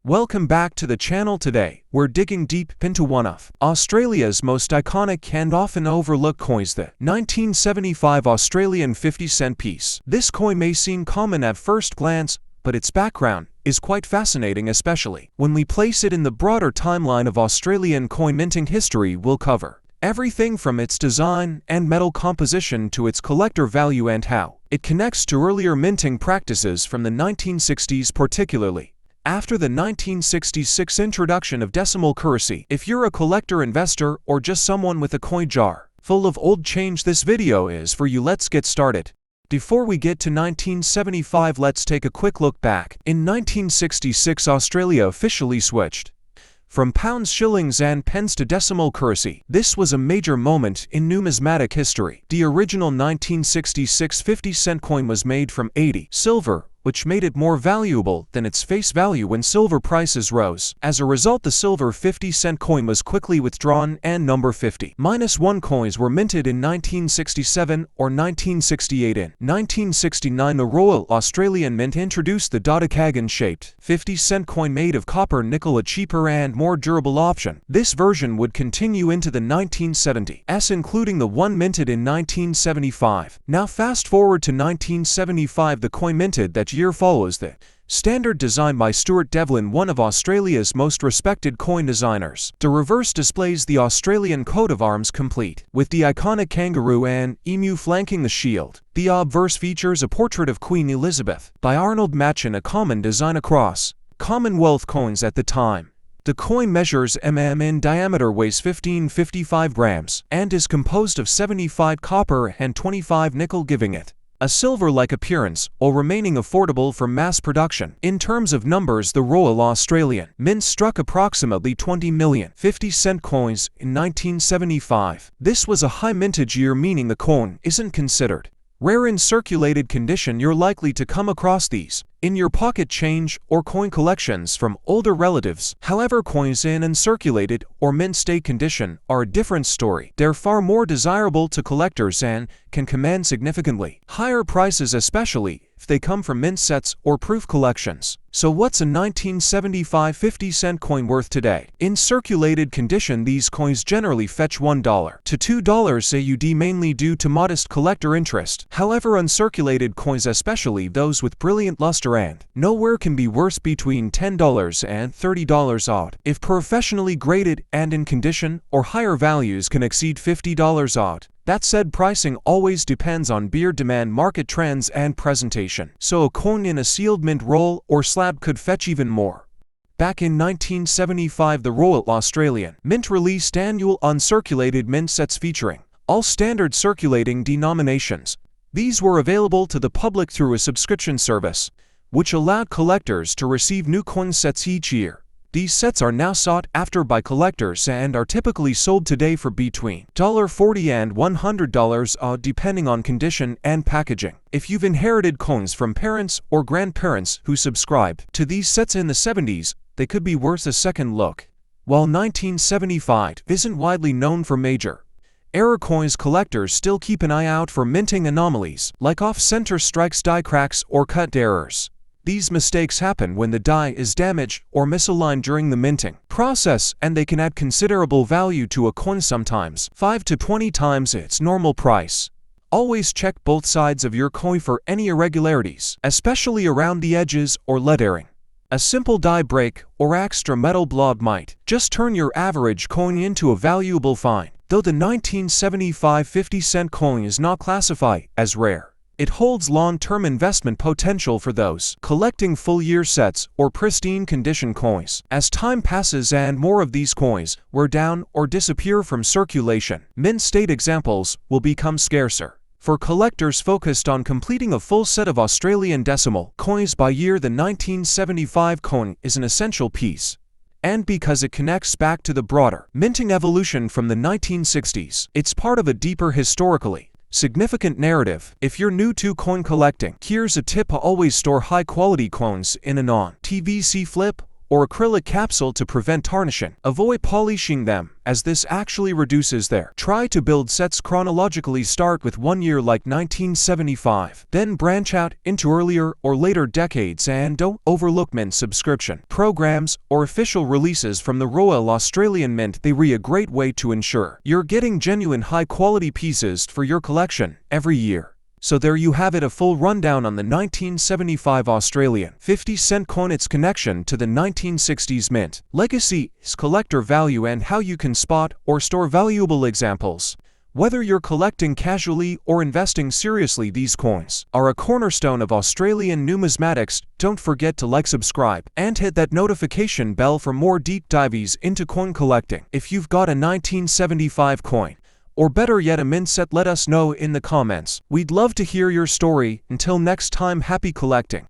Welcome back to the channel. Today, we're digging deep into one of Australia's most iconic and often overlooked coins, the 1975 Australian 50-cent piece. This coin may seem common at first glance, but its background is quite fascinating, especially when we place it in the broader timeline of Australian coin minting history. We'll cover everything from its design and metal composition to its collector value and how it connects to earlier minting practices from the 1960s, particularly after the 1966 introduction of decimal currency. If you're a collector, investor, or just someone with a coin jar full of old change, this video is for you. Let's get started. Before we get to 1975, let's take a quick look back. In 1966, Australia officially switched from pounds, shillings, and pence to decimal currency. This was a major moment in numismatic history. The original 1966 50-cent coin was made from 80 silver, which made it more valuable than its face value when silver prices rose. As a result, the silver 50-cent coin was quickly withdrawn and number 50-1 coins were minted in 1967 or 1968. In 1969, the Royal Australian Mint introduced the Dodecagon-shaped 50-cent coin made of copper nickel, a cheaper and more durable option. This version would continue into the 1970s, including the one minted in 1975. Now fast forward to 1975, the coin minted that year follows the standard design by Stuart Devlin, one of Australia's most respected coin designers. The reverse displays the Australian coat of arms, complete with the iconic kangaroo and emu flanking the shield. The obverse features a portrait of Queen Elizabeth by Arnold Machen, a common design across Commonwealth coins at the time. The coin measures mm in diameter, weighs 1555 grams, and is composed of 75 copper and 25 nickel, giving it a silver-like appearance, while remaining affordable for mass production. In terms of numbers, the Royal Australian Mint struck approximately 20 million 50-cent coins in 1975. This was a high mintage year, meaning the coin isn't considered rare in circulated condition. You're likely to come across these in your pocket change or coin collections from older relatives. However, coins in uncirculated or mint state condition are a different story. They're far more desirable to collectors and can command significantly higher prices, especially if they come from mint sets or proof collections. So what's a 1975 50-cent coin worth today? In circulated condition, these coins generally fetch $1 to $2 AUD, mainly due to modest collector interest. However, uncirculated coins, especially those with brilliant luster and nowhere, can be worth between $10 and $30 odd. If professionally graded and in condition, or higher values can exceed $50 odd. That said, pricing always depends on beer demand, market trends, and presentation. So a coin in a sealed mint roll or slab could fetch even more. Back in 1975, the Royal Australian Mint released annual uncirculated mint sets featuring all standard circulating denominations. These were available to the public through a subscription service, which allowed collectors to receive new coin sets each year. These sets are now sought after by collectors and are typically sold today for between $40 and $100 odd, depending on condition and packaging. If you've inherited coins from parents or grandparents who subscribed to these sets in the 70s, they could be worth a second look. While 1975 isn't widely known for major error coins, collectors still keep an eye out for minting anomalies like off-center strikes, die cracks, or cut errors. These mistakes happen when the die is damaged or misaligned during the minting process, and they can add considerable value to a coin, sometimes 5 to 20 times its normal price. Always check both sides of your coin for any irregularities, especially around the edges or lettering. A simple die break or extra metal blob might just turn your average coin into a valuable find. Though the 1975 50-cent coin is not classified as rare, it holds long-term investment potential for those collecting full-year sets or pristine condition coins. As time passes and more of these coins wear down or disappear from circulation, mint state examples will become scarcer. For collectors focused on completing a full set of Australian decimal coins by year, the 1975 coin is an essential piece. And because it connects back to the broader minting evolution from the 1960s, it's part of a deeper, historically significant narrative. If you're new to coin collecting, here's a tip: always store high-quality coins in a non-TVC flip or acrylic capsule to prevent tarnishing. Avoid polishing them, as this actually reduces their. Try to build sets chronologically. Start with 1 year like 1975, then branch out into earlier or later decades, and don't overlook mint subscription programs or official releases from the Royal Australian Mint. They are a great way to ensure you're getting genuine high-quality pieces for your collection every year. So there you have it, a full rundown on the 1975 Australian 50-cent coin, its connection to the 1960s mint, legacy, its collector value, and how you can spot or store valuable examples. Whether you're collecting casually or investing seriously, these coins are a cornerstone of Australian numismatics. Don't forget to like, subscribe, and hit that notification bell for more deep dives into coin collecting. If you've got a 1975 coin, or better yet a mint set, let us know in the comments. We'd love to hear your story. Until next time, happy collecting.